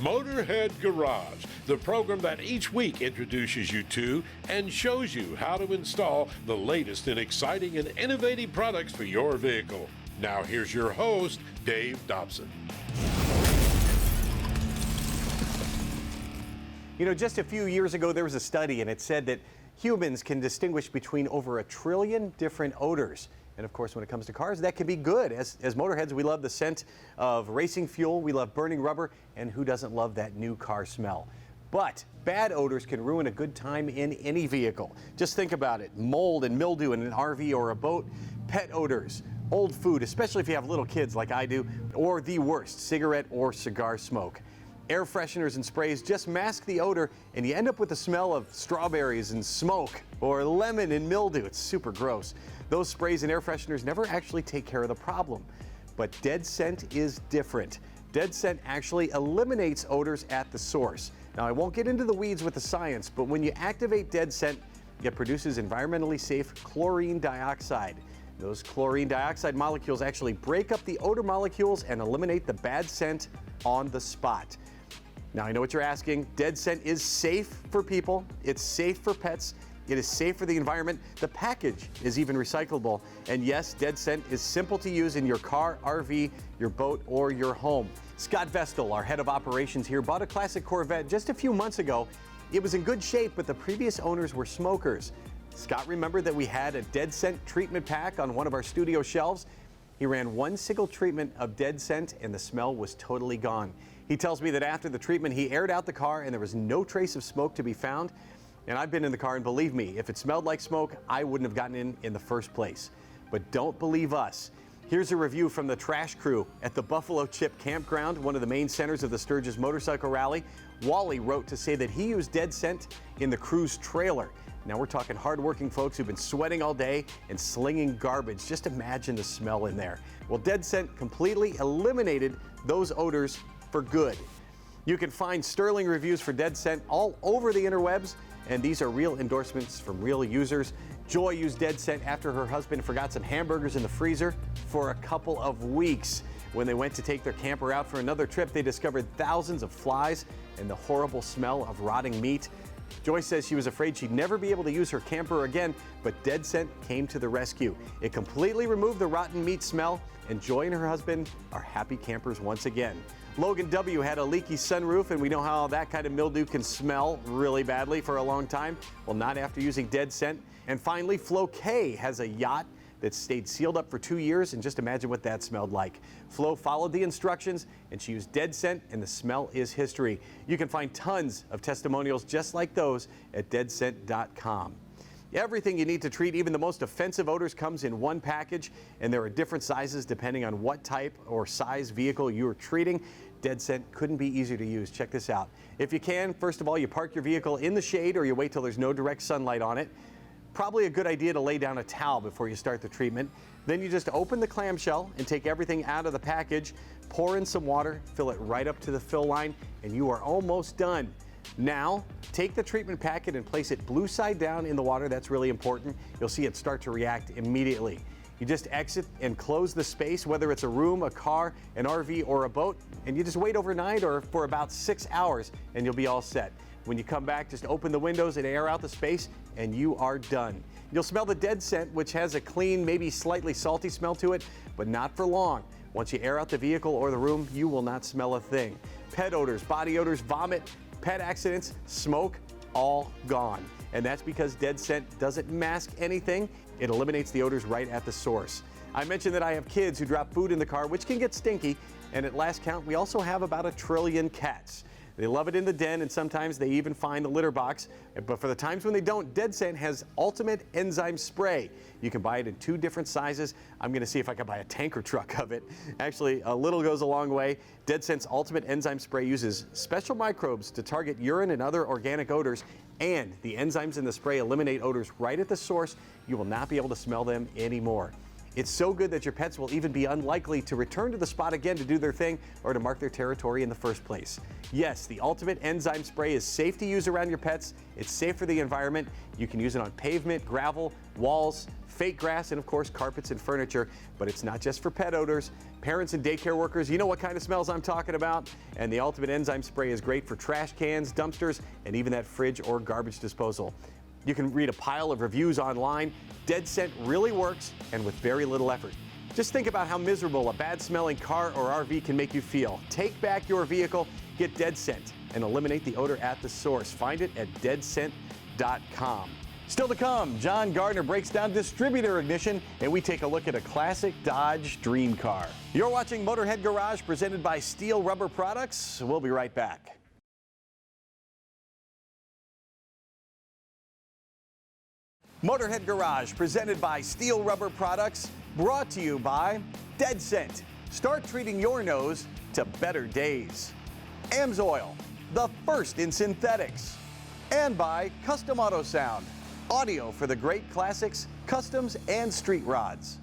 Motorhead Garage, the program that each week introduces you to and shows you how to install the latest in exciting and innovative products for your vehicle. Now here's your host, Dave Dobson. You know, just a few years ago, there was a study and it said that humans can distinguish between over 1 trillion different odors. And of course, when it comes to cars, that can be good. As motorheads, we love the scent of racing fuel, we love burning rubber, and who doesn't love that new car smell? But bad odors can ruin a good time in any vehicle. Just think about it. Mold and mildew in an RV or a boat, pet odors, old food, especially if you have little kids like I do, or the worst, cigarette or cigar smoke. Air fresheners and sprays just mask the odor, and you end up with the smell of strawberries and smoke or lemon and mildew. It's super gross. Those sprays and air fresheners never actually take care of the problem. But Dead Scent is different. Dead Scent actually eliminates odors at the source. Now, I won't get into the weeds with the science, but when you activate Dead Scent, it produces environmentally safe chlorine dioxide. Those chlorine dioxide molecules actually break up the odor molecules and eliminate the bad scent on the spot. Now, I know what you're asking. Dead Scent is safe for people. It's safe for pets. It is safe for the environment. The package is even recyclable. And yes, Dead Scent is simple to use in your car, RV, your boat, or your home. Scott Vestal, our head of operations here, bought a classic Corvette just a few months ago. It was in good shape, but the previous owners were smokers. Scott remembered that we had a Dead Scent treatment pack on one of our studio shelves. He ran one single treatment of Dead Scent and the smell was totally gone. He tells me that after the treatment, he aired out the car and there was no trace of smoke to be found. And I've been in the car, and believe me, if it smelled like smoke, I wouldn't have gotten in the first place. But don't believe us. Here's a review from the trash crew at the Buffalo Chip Campground, one of the main centers of the Sturgis Motorcycle Rally. Wally wrote to say that he used Dead Scent in the crew's trailer. Now we're talking hardworking folks who've been sweating all day and slinging garbage. Just imagine the smell in there. Well, Dead Scent completely eliminated those odors for good. You can find sterling reviews for Dead Scent all over the interwebs, and these are real endorsements from real users. Joy used Dead Scent after her husband forgot some hamburgers in the freezer for a couple of weeks. When they went to take their camper out for another trip, they discovered thousands of flies and the horrible smell of rotting meat. Joy says she was afraid she'd never be able to use her camper again, but Dead Scent came to the rescue. It completely removed the rotten meat smell, and Joy and her husband are happy campers once again. Logan W. had a leaky sunroof, and we know how that kind of mildew can smell really badly for a long time. Well, not after using Dead Scent. And finally, Flo K. has a yacht that stayed sealed up for 2 years, and just imagine what that smelled like. Flo followed the instructions, and she used Dead Scent, and the smell is history. You can find tons of testimonials just like those at deadscent.com. Everything you need to treat even the most offensive odors comes in one package, and there are different sizes depending on what type or size vehicle you're treating. Dead Scent couldn't be easier to use. Check this out. If you can, first of all, you park your vehicle in the shade or you wait till there's no direct sunlight on it. Probably a good idea to lay down a towel before you start the treatment. Then you just open the clamshell and take everything out of the package, pour in some water, fill it right up to the fill line, and you are almost done. Now, take the treatment packet and place it blue side down in the water. That's really important. You'll see it start to react immediately. You just exit and close the space, whether it's a room, a car, an RV, or a boat, and you just wait overnight or for about 6 hours, and you'll be all set. When you come back, just open the windows and air out the space, and you are done. You'll smell the Dead Scent, which has a clean, maybe slightly salty smell to it, but not for long. Once you air out the vehicle or the room, you will not smell a thing. Pet odors, body odors, vomit, pet accidents, smoke, all gone. And that's because Dead Scent doesn't mask anything. It eliminates the odors right at the source. I mentioned that I have kids who drop food in the car, which can get stinky. And at last count, we also have about 1 trillion cats. They love it in the den, and sometimes they even find the litter box. But for the times when they don't, Dead Scent has Ultimate Enzyme Spray. You can buy it in 2 different sizes. I'm going to see if I can buy a tanker truck of it. Actually, a little goes a long way. Dead Scent's Ultimate Enzyme Spray uses special microbes to target urine and other organic odors, and the enzymes in the spray eliminate odors right at the source. You will not be able to smell them anymore. It's so good that your pets will even be unlikely to return to the spot again to do their thing or to mark their territory in the first place. Yes, the Ultimate Enzyme Spray is safe to use around your pets. It's safe for the environment. You can use it on pavement, gravel, walls, fake grass, and of course carpets and furniture. But it's not just for pet odors. Parents and daycare workers, you know what kind of smells I'm talking about. And the Ultimate Enzyme Spray is great for trash cans, dumpsters, and even that fridge or garbage disposal. You can read a pile of reviews online. Dead Scent really works, and with very little effort. Just think about how miserable a bad-smelling car or RV can make you feel. Take back your vehicle, get Dead Scent, and eliminate the odor at the source. Find it at deadscent.com. Still to come, John Gardner breaks down distributor ignition, and we take a look at a classic Dodge dream car. You're watching Motorhead Garage, presented by Steel Rubber Products. We'll be right back. Motorhead Garage, presented by Steel Rubber Products, brought to you by Dead Scent. Start treating your nose to better days. AMSOIL, the first in synthetics. And by Custom Auto Sound, audio for the great classics, customs, and street rods.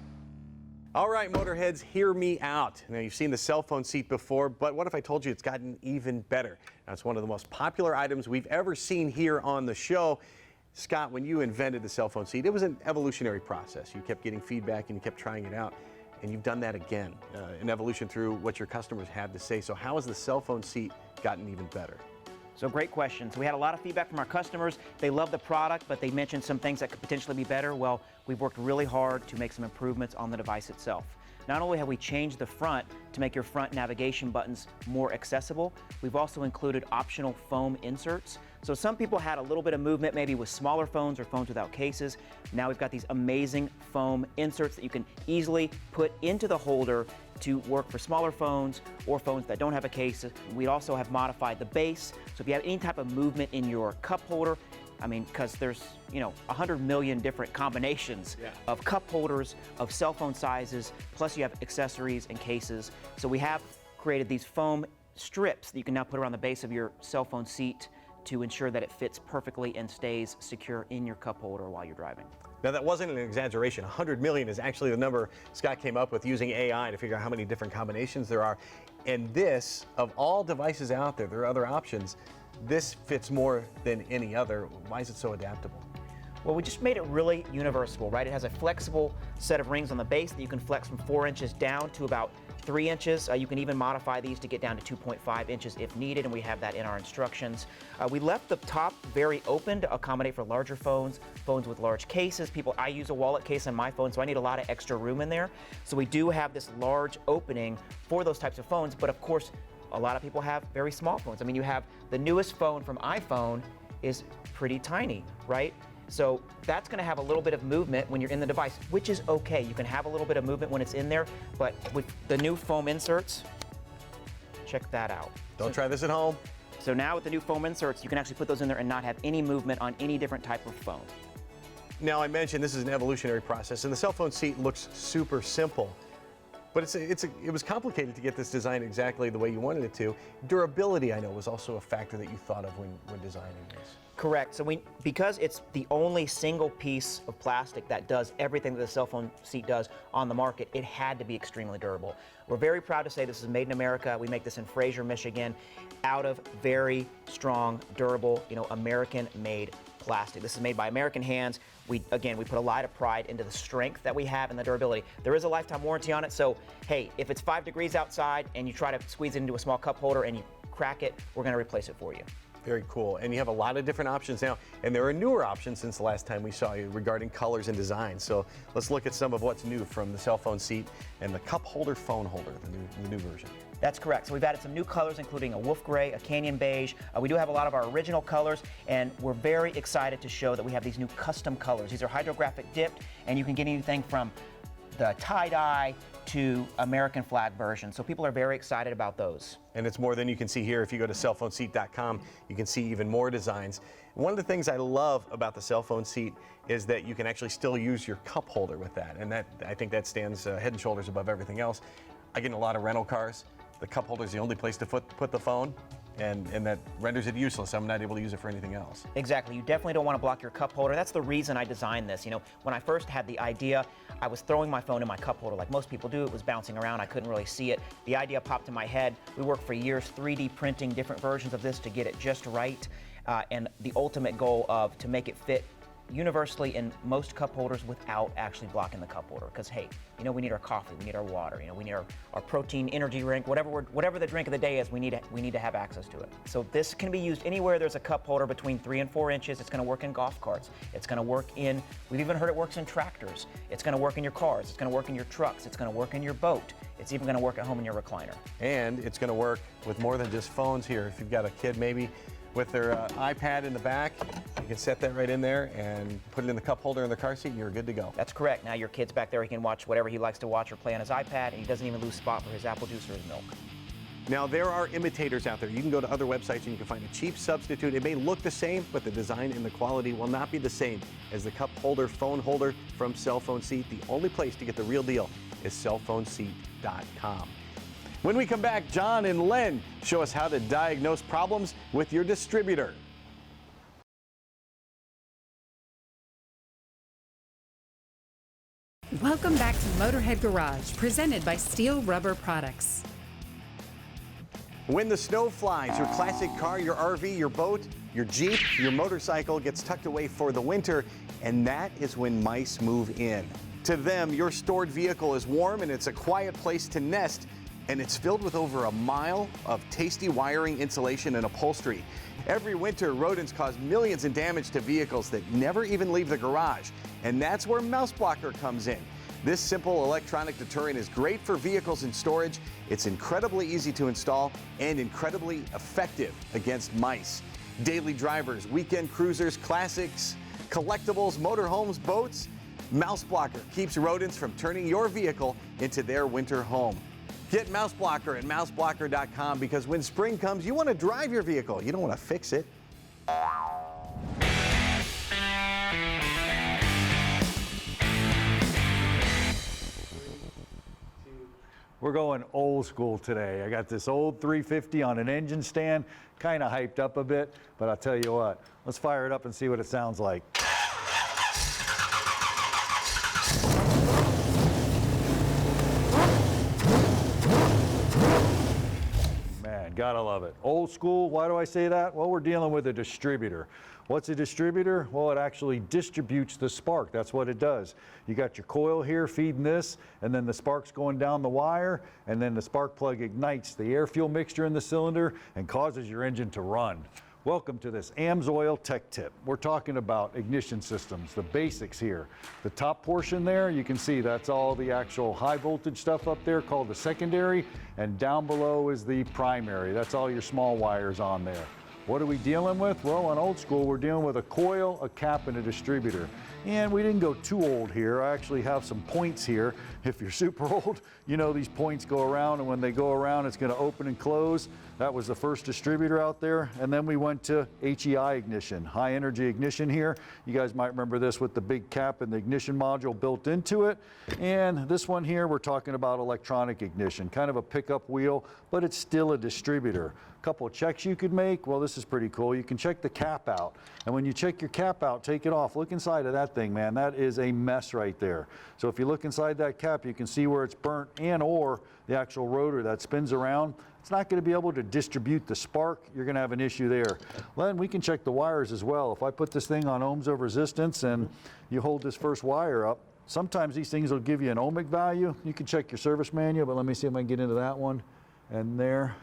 All right, Motorheads, hear me out. Now, you've seen the cell phone seat before, but what if I told you it's gotten even better? Now, it's one of the most popular items we've ever seen here on the show. Scott, when you invented the cell phone seat, it was an evolutionary process. You kept getting feedback and you kept trying it out, and you've done that again, an evolution through what your customers have to say. So how has the cell phone seat gotten even better? So great question. So we had a lot of feedback from our customers. They love the product, but they mentioned some things that could potentially be better. Well, we've worked really hard to make some improvements on the device itself. Not only have we changed the front to make your front navigation buttons more accessible, we've also included optional foam inserts. So some people had a little bit of movement maybe with smaller phones or phones without cases. Now we've got these amazing foam inserts that you can easily put into the holder to work for smaller phones or phones that don't have a case. We also have modified the base. So if you have any type of movement in your cup holder, I mean, because there's, 100 million different combinations of cup holders, of cell phone sizes, plus you have accessories and cases. So we have created these foam strips that you can now put around the base of your cell phone seat to ensure that it fits perfectly and stays secure in your cup holder while you're driving. Now, that wasn't an exaggeration. 100 million is actually the number Scott came up with using AI to figure out how many different combinations there are. And this, of all devices out there, there are other options. This fits more than any other. Why is it so adaptable? Well, we just made it really universal, right? It has a flexible set of rings on the base that you can flex from 4 inches down to about 3 inches. You can even modify these to get down to 2.5 inches if needed, and we have that in our instructions. We left the top very open to accommodate for larger phones, phones with large cases. I use a wallet case on my phone, so I need a lot of extra room in there. So we do have this large opening for those types of phones, but of course, a lot of people have very small phones. I mean, you have the newest phone from iPhone is pretty tiny, right? So that's going to have a little bit of movement when you're in the device, which is okay. You can have a little bit of movement when it's in there, but with the new foam inserts, check that out. Don't try this at home. So now with the new foam inserts, you can actually put those in there and not have any movement on any different type of phone. Now, I mentioned this is an evolutionary process, and the cell phone seat looks super simple. But it was complicated to get this design exactly the way you wanted it to. Durability, I know, was also a factor that you thought of when designing this. Correct. So because it's the only single piece of plastic that does everything that the cell phone seat does on the market, it had to be extremely durable. We're very proud to say this is made in America. We make this in Fraser, Michigan, out of very strong, durable, American-made plastic. This is made by American hands. We put a lot of pride into the strength that we have and the durability. There is a lifetime warranty on it, so hey, if it's 5 degrees outside and you try to squeeze it into a small cup holder and you crack it, we're going to replace it for you. Very cool. And you have a lot of different options now, and there are newer options since the last time we saw you regarding colors and design. So let's look at some of what's new from the cell phone seat and the cup holder phone holder, the new version. That's correct. So we've added some new colors, including a wolf gray, a canyon beige. We do have a lot of our original colors, and we're very excited to show that we have these new custom colors. These are hydrographic dipped, and you can get anything from the tie-dye to American flag version. So people are very excited about those. And it's more than you can see here. If you go to cellphoneseat.com, you can see even more designs. One of the things I love about the cell phone seat is that you can actually still use your cup holder with that. And I think that stands head and shoulders above everything else. I get in a lot of rental cars. The cup holder is the only place to put the phone. and that renders it useless. I'm not able to use it for anything else. Exactly. You definitely don't want to block your cup holder. That's the reason I designed this. You know, when I first had the idea, I was throwing my phone in my cup holder like most people do. It was bouncing around. I couldn't really see it. The idea popped in my head. We worked for years 3D printing different versions of this to get it just right. And the ultimate goal of to make it fit universally in most cup holders without actually blocking the cup holder. Because hey, you know, we need our coffee, we need our water, you know, we need our protein energy drink, whatever the drink of the day is, we need to have access to it. So this can be used anywhere there's a cup holder between 3 and 4 inches. It's going to work in golf carts. It's going to work in, we've even heard it works in tractors. It's going to work in your cars. It's going to work in your trucks. It's going to work in your boat. It's even going to work at home in your recliner. And it's going to work with more than just phones here. If you've got a kid maybe with their iPad in the back, you can set that right in there and put it in the cup holder in the car seat and you're good to go. That's correct. Now your kid's back there, he can watch whatever he likes to watch or play on his iPad, and he doesn't even lose spot for his apple juice or his milk. Now, there are imitators out there. You can go to other websites and you can find a cheap substitute. It may look the same, but the design and the quality will not be the same as the cup holder, phone holder from Cell Phone Seat. The only place to get the real deal is cellphoneseat.com. When we come back, John and Len show us how to diagnose problems with your distributor. Welcome back to Motorhead Garage, presented by Steel Rubber Products. When the snow flies, your classic car, your RV, your boat, your Jeep, your motorcycle gets tucked away for the winter, and that is when mice move in. To them, your stored vehicle is warm and it's a quiet place to nest, and it's filled with over a mile of tasty wiring, insulation, and upholstery. Every winter, rodents cause millions in damage to vehicles that never even leave the garage, and that's where Mouse Blocker comes in. This simple electronic deterrent is great for vehicles in storage. It's incredibly easy to install and incredibly effective against mice. Daily drivers, weekend cruisers, classics, collectibles, motorhomes, boats, Mouse Blocker keeps rodents from turning your vehicle into their winter home. Get Mouse Blocker at mouseblocker.com, because when spring comes, you want to drive your vehicle. You don't want to fix it. We're going old school today. I got this old 350 on an engine stand, kind of hyped up a bit, but I'll tell you what, let's fire it up and see what it sounds like. Man, gotta love it. Old school, why do I say that? Well, we're dealing with a distributor. What's a distributor? Well, it actually distributes the spark. That's what it does. You got your coil here feeding this, and then the spark's going down the wire, and then the spark plug ignites the air-fuel mixture in the cylinder and causes your engine to run. Welcome to this AMSOIL Tech Tip. We're talking about ignition systems, the basics here. The top portion there, you can see that's all the actual high voltage stuff up there called the secondary, and down below is the primary. That's all your small wires on there. What are we dealing with? Well, on old school, we're dealing with a coil, a cap, and a distributor. And we didn't go too old here. I actually have some points here. If you're super old, you know these points go around, and when they go around, it's gonna open and close. That was the first distributor out there. And then we went to HEI ignition, high energy ignition here. You guys might remember this with the big cap and the ignition module built into it. And this one here, we're talking about electronic ignition, kind of a pickup wheel, but it's still a distributor. Couple of checks you could make. Well, this is pretty cool. You can check the cap out, and when you check your cap out, take it off. Look inside of that thing, man. That is a mess right there. So if you look inside that cap, you can see where it's burnt and or the actual rotor that spins around. It's not going to be able to distribute the spark. You're going to have an issue there. Len, we can check the wires as well. If I put this thing on ohms of resistance and you hold this first wire up, sometimes these things will give you an ohmic value. You can check your service manual, but let me see if I can get into that one. And there.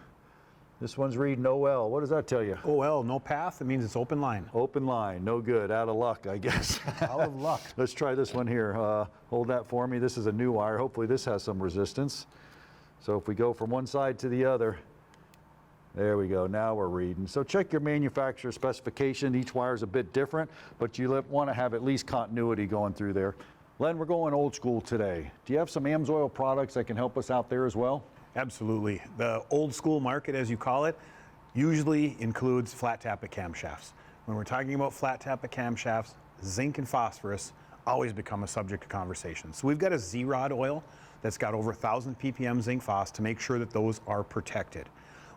This one's reading OL. What does that tell you? OL, no path. It means it's open line. Open line, no good. Out of luck, I guess. Out of luck. Let's try this one here. Hold that for me. This is a new wire. Hopefully this has some resistance. So if we go from one side to the other, there we go. Now we're reading. So check your manufacturer specification. Each wire is a bit different, but you want to have at least continuity going through there. Len, we're going old school today. Do you have some AMSOIL products that can help us out there as well? Absolutely. The old school market, as you call it, usually includes flat tappet camshafts. When we're talking about flat tappet camshafts, zinc and phosphorus always become a subject of conversation. So we've got a Z-Rod oil that's got over 1,000 ppm zinc phos to make sure that those are protected.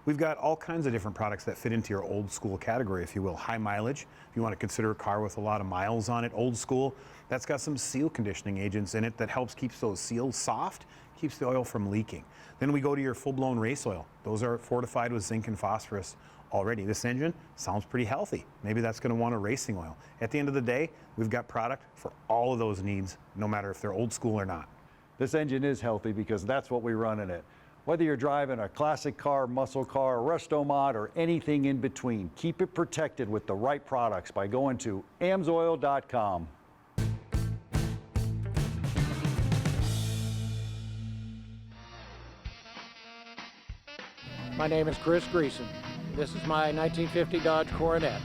We've got all kinds of different products that fit into your old school category, if you will. High mileage, if you want to consider a car with a lot of miles on it. Old school, that's got some seal conditioning agents in it that helps keep those seals soft, keeps the oil from leaking. Then we go to your full-blown race oil. Those are fortified with zinc and phosphorus already. This engine sounds pretty healthy. Maybe that's going to want a racing oil. At the end of the day, we've got product for all of those needs, no matter if they're old school or not. This engine is healthy because that's what we run in it. Whether you're driving a classic car, muscle car, resto mod, or anything in between, keep it protected with the right products by going to amsoil.com. My name is Chris Greason. This is my 1950 Dodge Coronet.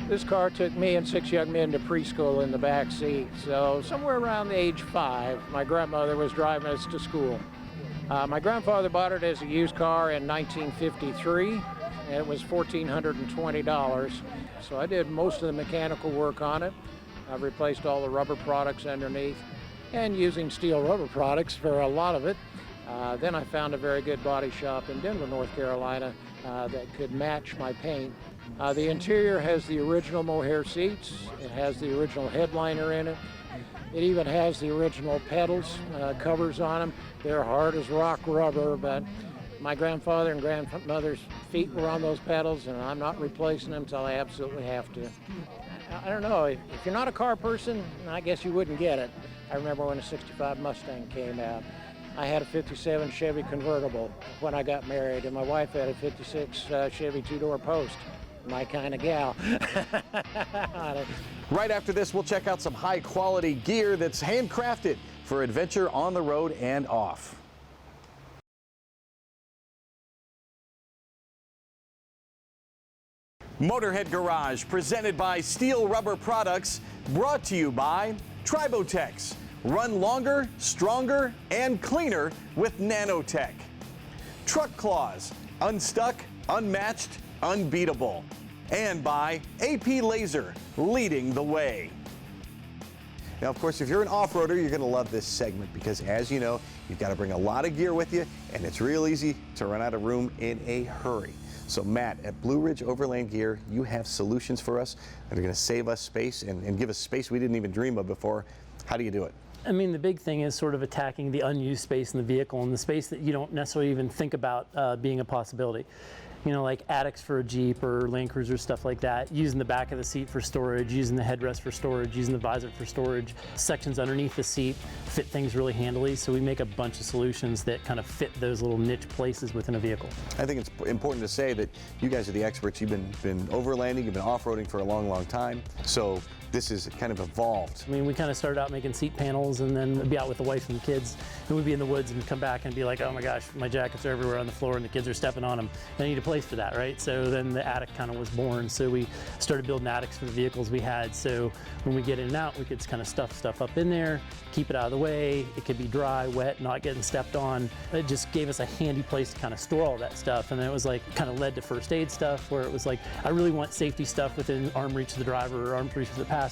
This car took me and 6 young men to preschool in the back seat. So somewhere around the age 5, my grandmother was driving us to school. My grandfather bought it as a used car in 1953, and it was $1,420. So I did most of the mechanical work on it. I've replaced all the rubber products underneath and using steel rubber products for a lot of it. Then I found a very good body shop in Denver, North Carolina that could match my paint. The interior has the original mohair seats. It has the original headliner in it. It even has the original pedals, covers on them. They're hard as rock rubber, but my grandfather and grandmother's feet were on those pedals, and I'm not replacing them until I absolutely have to. I don't know, if you're not a car person, I guess you wouldn't get it. I remember when a 65 Mustang came out. I had a 57 Chevy convertible when I got married, and my wife had a 56 Chevy two-door Post. My kind of gal. Right after this, we'll check out some high-quality gear that's handcrafted for adventure on the road and off. Motorhead Garage, presented by Steel Rubber Products, brought to you by Tribotex. Run longer, stronger, and cleaner with Nanotech. Truck Claws, unstuck, unmatched, unbeatable. And by AP Laser, leading the way. Now, of course, if you're an off-roader, you're going to love this segment because, as you know, you've got to bring a lot of gear with you, and it's real easy to run out of room in a hurry. So, Matt, at Blue Ridge Overland Gear, you have solutions for us that are going to save us space and give us space we didn't even dream of before. How do you do it? I mean, the big thing is sort of attacking the unused space in the vehicle and the space that you don't necessarily even think about being a possibility. You know, like attics for a Jeep or Land Cruiser, stuff like that, using the back of the seat for storage, using the headrest for storage, using the visor for storage. Sections underneath the seat fit things really handily, so we make a bunch of solutions that kind of fit those little niche places within a vehicle. I think it's important to say that you guys are the experts. You've been overlanding, you've been off-roading for a long, long time, so this is kind of evolved. I mean, we kind of started out making seat panels and then be out with the wife and the kids, and we'd be in the woods and come back and be like, oh my gosh, my jackets are everywhere on the floor and the kids are stepping on them. I need a place for that, right? So then the attic kind of was born. So we started building attics for the vehicles we had. So when we get in and out, we could kind of stuff stuff up in there, keep it out of the way. It could be dry, wet, not getting stepped on. It just gave us a handy place to kind of store all that stuff. And then it was like kind of led to first aid stuff where it was like, I really want safety stuff within arm reach of the driver or arm reach of the passenger.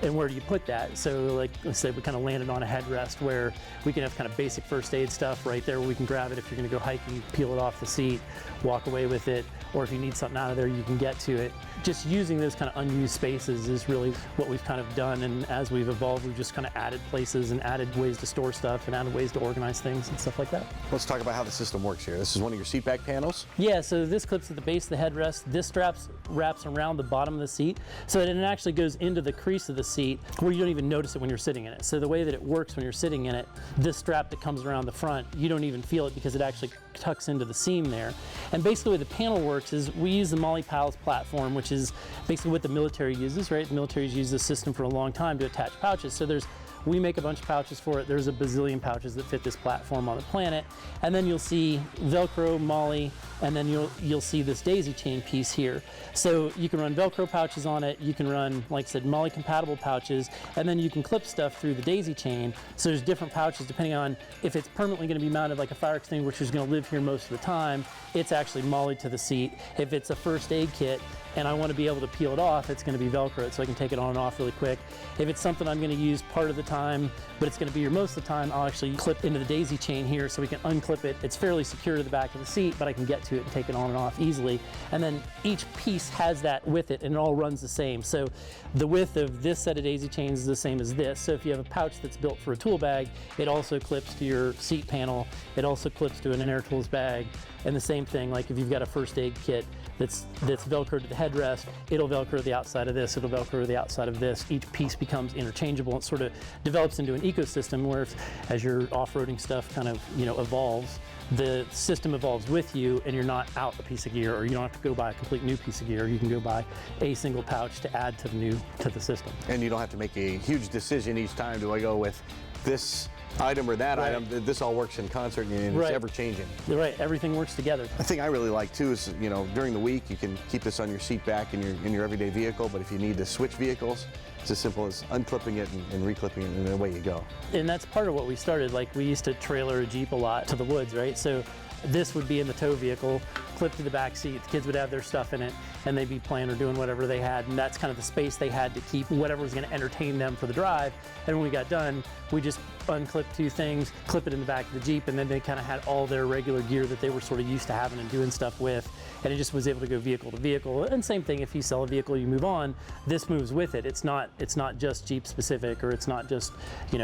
And where do you put that? So like I said, we kind of landed on a headrest where we can have kind of basic first aid stuff right there where we can grab it if you're going to go hiking, peel it off the seat, walk away with it, or if you need something out of there, you can get to it. Just using those kind of unused spaces is really what we've kind of done, and as we've evolved, we've just kind of added places and added ways to store stuff and added ways to organize things and stuff like that. Let's talk about how the system works here. This is one of your seat back panels? Yeah, so this clips at the base of the headrest. This strap wraps around the bottom of the seat so that it actually goes into the crease of the seat where you don't even notice it when you're sitting in it. So the way that it works when you're sitting in it, this strap that comes around the front, you don't even feel it because it actually tucks into the seam there. And basically the way the panel works is we use the Molly Pals platform, which is basically what the military uses, right? The military's used this system for a long time to attach pouches. So we make a bunch of pouches for it. There's a bazillion pouches that fit this platform on the planet. And then you'll see Velcro, Molly, and then you'll see this daisy chain piece here. So you can run Velcro pouches on it. You can run, like I said, Molly compatible pouches, and then you can clip stuff through the daisy chain. So there's different pouches depending on if it's permanently going to be mounted like a fire extinguisher is going to live here most of the time. It's actually Molly to the seat. If it's a first aid kit, and I want to be able to peel it off, it's going to be Velcro, so I can take it on and off really quick. If it's something I'm going to use part of the time, but it's going to be here most of the time. I'll actually clip into the daisy chain here so we can unclip it. It's fairly secure to the back of the seat, but I can get to it and take it on and off easily. And then each piece has that with it, and it all runs the same. So the width of this set of daisy chains is the same as this. So if you have a pouch that's built for a tool bag, it also clips to your seat panel. It also clips to an air tools bag. And the same thing, like if you've got a first aid kit that's Velcro to the headrest, it'll Velcro to the outside of this, it'll Velcro to the outside of this. Each piece becomes interchangeable. It sort of develops into an ecosystem where as your off-roading stuff kind of, evolves, the system evolves with you, and you're not out a piece of gear, or you don't have to go buy a complete new piece of gear. You can go buy a single pouch to add to the system. And you don't have to make a huge decision each time. Do I go with this item or that item? This all works in concert, and it's ever changing. You're right. Everything works together. The thing I really like too is, during the week you can keep this on your seat back in your everyday vehicle, but if you need to switch vehicles, it's as simple as unclipping it and reclipping it, and away you go. And that's part of what we started. Like, we used to trailer a Jeep a lot to the woods, right? So this would be in the tow vehicle, clipped to the back seat. The kids would have their stuff in it, and they'd be playing or doing whatever they had, and that's kind of the space they had to keep whatever was going to entertain them for the drive. And when we got done, we just unclip two things, clip it in the back of the Jeep, and then they kind of had all their regular gear that they were sort of used to having and doing stuff with, and it just was able to go vehicle to vehicle. And same thing, if you sell a vehicle, you move on, this moves with it. It's not just Jeep specific, or it's not just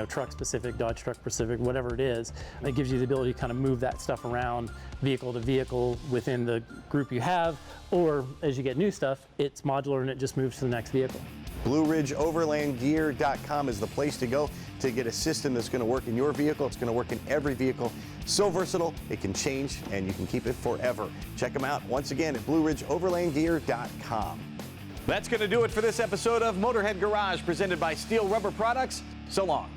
truck specific, Dodge truck specific, whatever it is. It gives you the ability to kind of move that stuff around vehicle to vehicle within the group you have, or as you get new stuff, it's modular and it just moves to the next vehicle. BlueRidgeOverlandGear.com is the place to go to get a system that's going to work in your vehicle. It's going to work in every vehicle. So versatile, it can change, and you can keep it forever. Check them out once again at BlueRidgeOverlandGear.com. That's going to do it for this episode of Motorhead Garage, presented by Steel Rubber Products. So long.